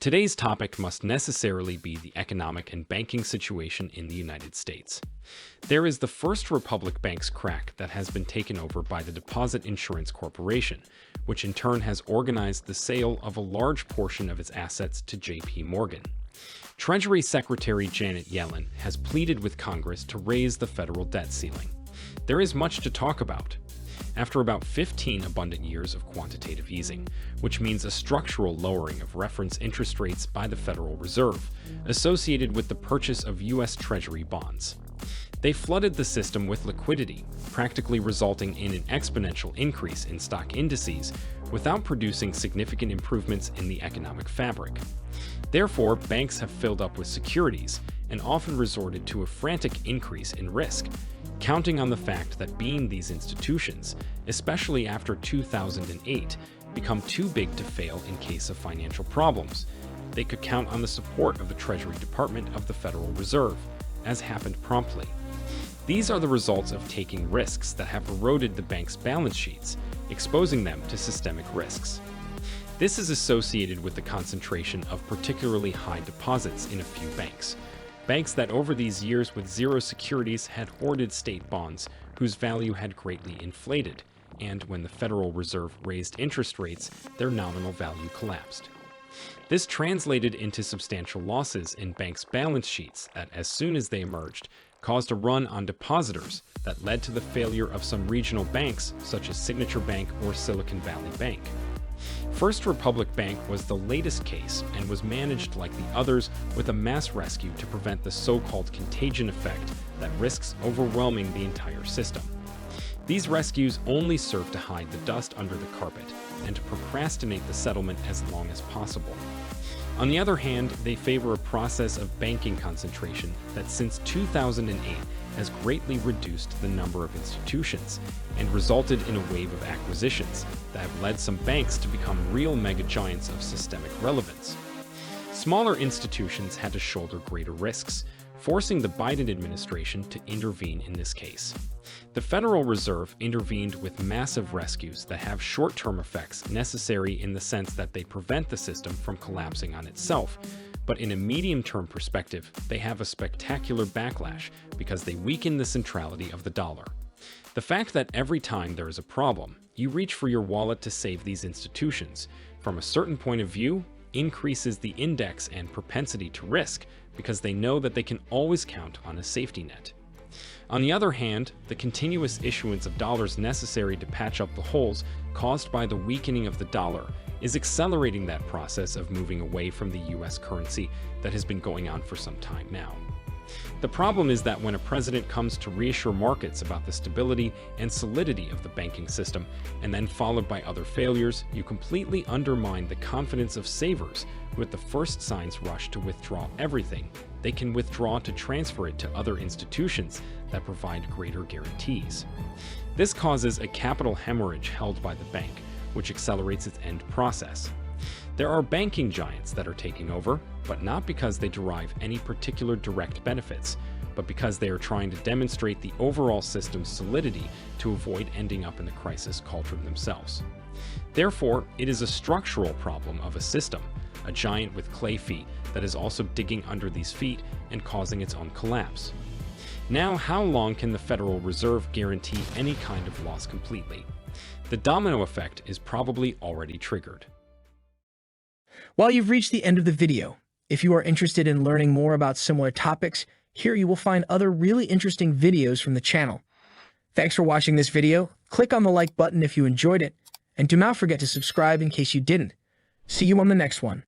Today's topic must necessarily be the economic and banking situation in the United States. There is the First Republic Bank's crack that has been taken over by the Deposit Insurance Corporation, which in turn has organized the sale of a large portion of its assets to J.P. Morgan. Treasury Secretary Janet Yellen has pleaded with Congress to raise the federal debt ceiling. There is much to talk about. After about 15 abundant years of quantitative easing, which means a structural lowering of reference interest rates by the Federal Reserve, associated with the purchase of U.S. Treasury bonds. They flooded the system with liquidity, practically resulting in an exponential increase in stock indices without producing significant improvements in the economic fabric. Therefore, banks have filled up with securities and often resorted to a frantic increase in risk, counting on the fact that these institutions, especially after 2008, become too big to fail in case of financial problems. They could count on the support of the Treasury Department of the Federal Reserve, as happened promptly. These are the results of taking risks that have eroded the bank's balance sheets, exposing them to systemic risks. This is associated with the concentration of particularly high deposits in a few banks. Banks that over these years with zero securities had hoarded state bonds whose value had greatly inflated, and when the Federal Reserve raised interest rates, their nominal value collapsed. This translated into substantial losses in banks' balance sheets that, as soon as they emerged, caused a run on depositors that led to the failure of some regional banks such as Signature Bank or Silicon Valley Bank. First Republic Bank was the latest case and was managed like the others with a mass rescue to prevent the so-called contagion effect that risks overwhelming the entire system. These rescues only serve to hide the dust under the carpet and to procrastinate the settlement as long as possible. On the other hand, they favor a process of banking concentration that since 2008 has greatly reduced the number of institutions and resulted in a wave of acquisitions that have led some banks to become real mega-giants of systemic relevance. Smaller institutions had to shoulder greater risks, forcing the Biden administration to intervene in this case. The Federal Reserve intervened with massive rescues that have short-term effects necessary in the sense that they prevent the system from collapsing on itself, but in a medium-term perspective, they have a spectacular backlash because they weaken the centrality of the dollar. The fact that every time there is a problem, you reach for your wallet to save these institutions, from a certain point of view, increases the index and propensity to risk because they know that they can always count on a safety net. On the other hand, the continuous issuance of dollars necessary to patch up the holes caused by the weakening of the dollar is accelerating that process of moving away from the US currency that has been going on for some time now. The problem is that when a president comes to reassure markets about the stability and solidity of the banking system, and then followed by other failures, you completely undermine the confidence of savers who at the first signs rush to withdraw everything they can withdraw to transfer it to other institutions that provide greater guarantees. This causes a capital hemorrhage held by the bank, which accelerates its end process. There are banking giants that are taking over, but not because they derive any particular direct benefits, but because they are trying to demonstrate the overall system's solidity to avoid ending up in the crisis cauldron themselves. Therefore, it is a structural problem of a system, a giant with clay feet that is also digging under these feet and causing its own collapse. Now, how long can the Federal Reserve guarantee any kind of loss completely? The domino effect is probably already triggered. While you've reached the end of the video, if you are interested in learning more about similar topics, here you will find other really interesting videos from the channel. Thanks for watching this video. Click on the like button if you enjoyed it, and do not forget to subscribe in case you didn't. See you on the next one.